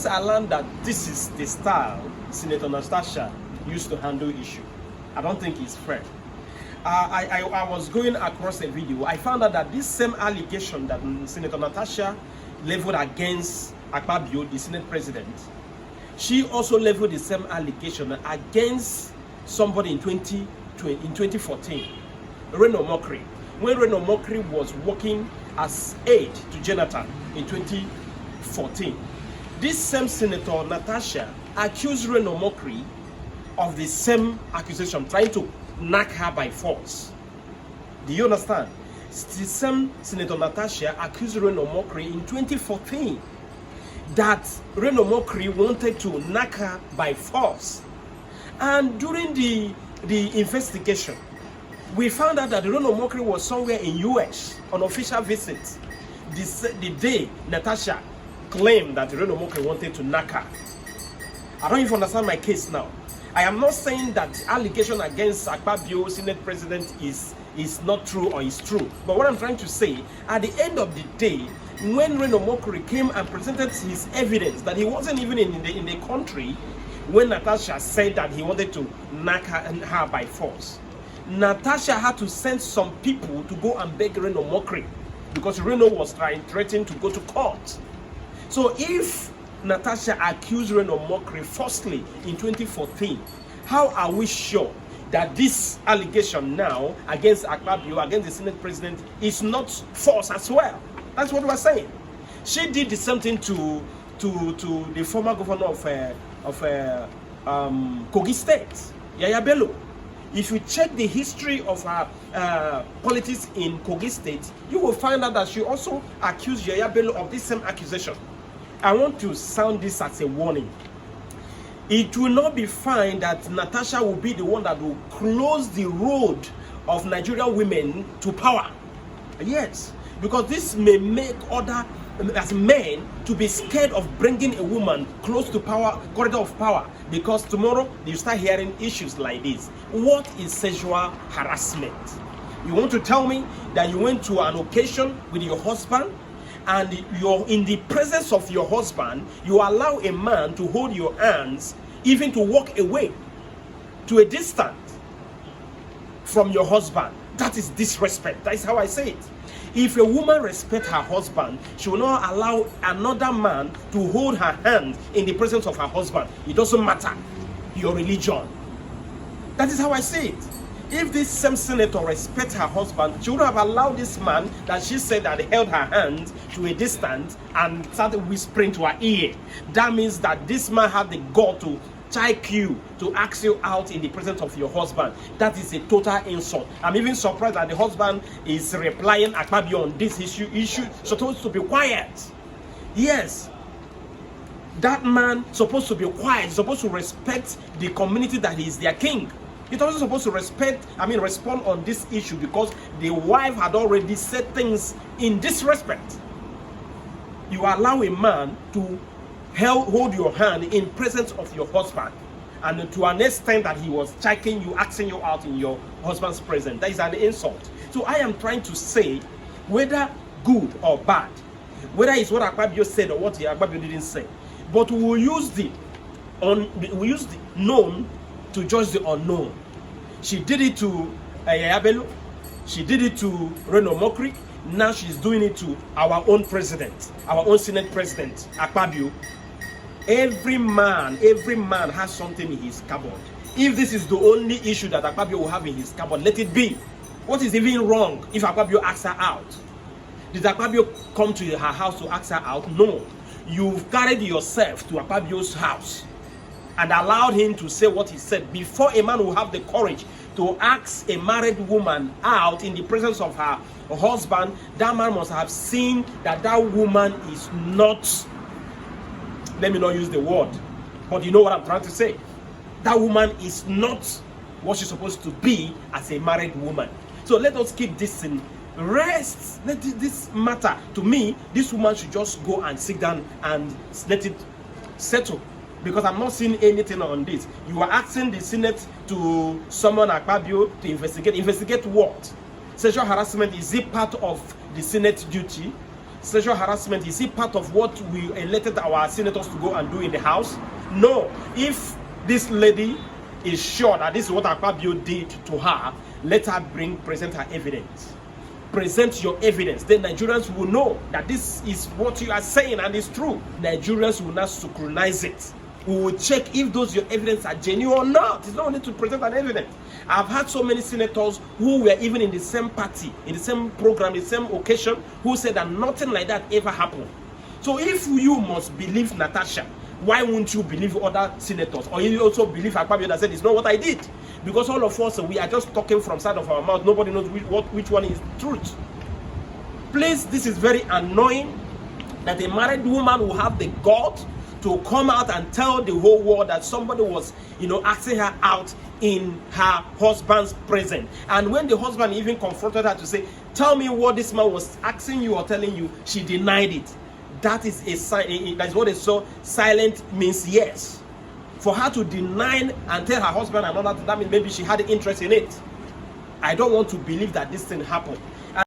I learned that this is the style Senator Natasha used to handle issue. I don't think it's fair. I was going across a video. I found out that this same allegation that Senator Natasha leveled against Akpabio, the Senate President, she also leveled the same allegation against somebody in 2014, Reno Mokri. When Reno Mokri was working as aide to Jonathan in 2014, this same Senator Natasha accused Reno Mokri of the same accusation, trying to knock her by force. Do you understand? The same Senator Natasha accused Reno Mokri in 2014 that Reno Mokri wanted to knock her by force. And during the investigation, we found out that Reno Mokri was somewhere in US on official visit the day Natasha claimed that Reno Mokri wanted to knock her. I don't even understand my case now. I am not saying that allegation against Akpabio, Senate President, is not true or is true. But what I'm trying to say, at the end of the day, when Reno Mokri came and presented his evidence that he wasn't even in the country when Natasha said that he wanted to knock her by force, Natasha had to send some people to go and beg Reno Mokri because Reno was threatening to go to court. So if Natasha accused Reno Mokri falsely in 2014, how are we sure that this allegation now against Akpabio, against the Senate President, is not false as well? That's what we're saying. She did the same thing to the former governor of Kogi State, Yaya Bello. If you check the history of her politics in Kogi State, you will find out that she also accused Yaya Bello of this same accusation. I want to sound this as a warning. It will not be fine that Natasha will be the one that will close the road of Nigerian women to power. Yes, because this may make other as men to be scared of bringing a woman close to power, corridor of power, because tomorrow you start hearing issues like this. What is sexual harassment? You want to tell me that you went to an occasion with your husband and you're in the presence of your husband, you allow a man to hold your hands, even to walk away to a distance from your husband? That is disrespect. That is how I say it. If a woman respects her husband, she will not allow another man to hold her hand in the presence of her husband. It doesn't matter your religion. That is how I say it. If this same senator respects her husband, she would have allowed this man that she said that held her hand to a distance and started whispering to her ear. That means that this man had the gall to check you, to ask you out in the presence of your husband. That is a total insult. I'm even surprised that the husband is replying Akpabio on this issue supposed to be quiet. Yes, that man supposed to be quiet, supposed to respect the community that he is their king. He's also supposed to respond on this issue because the wife had already said things in disrespect. You allow a man to hold your hand in presence of your husband, and to an extent that he was checking you, asking you out in your husband's presence. That is an insult. So I am trying to say, whether good or bad, whether it's what Akpabio said or what Akpabio didn't say, but we will use the known to judge the unknown. She did it to Yaya Bello. She did it to Reno Mokri. Now she's doing it to our own president, our own Senate President, Akpabio. Every man has something in his cupboard. If this is the only issue that Akpabio will have in his cupboard, let it be. What is even wrong if Akpabio asks her out? Did Akpabio come to her house to ask her out? No. You've carried yourself to Akpabio's house and allowed him to say what he said. Before a man will have the courage to ask a married woman out in the presence of her husband, that man must have seen that that woman is not, let me not use the word, but you know what I'm trying to say. That woman is not what she's supposed to be as a married woman. So let us keep this in rest. Let this matter. To me, this woman should just go and sit down and let it settle. Because I'm not seeing anything on this. You are asking the Senate to summon Akpabio to investigate. Investigate what? Sexual harassment, is it part of the Senate duty? sexual harassment, is it part of what we elected our senators to go and do in the House? No. If this lady is sure that this is what Akpabio did to her, let her present her evidence. Present your evidence. Then Nigerians will know that this is what you are saying and it's true. Nigerians will not synchronize it. We will check if those your evidence are genuine or not. It's not only to present an evidence. I've had so many senators who were even in the same party, in the same program, in the same occasion, who said that nothing like that ever happened. So if you must believe Natasha, why won't you believe other senators? Or you also believe Akpabio that said it's not what I did? Because all of us, we are just talking from side of our mouth. Nobody knows which one is truth. Please, this is very annoying that a married woman will have the guts to come out and tell the whole world that somebody was, asking her out in her husband's presence. And when the husband even confronted her to say, tell me what this man was asking you or telling you, she denied it. That is a sign. That's what they saw. Silent means yes. For her to deny and tell her husband and all that means maybe she had an interest in it. I don't want to believe that this thing happened.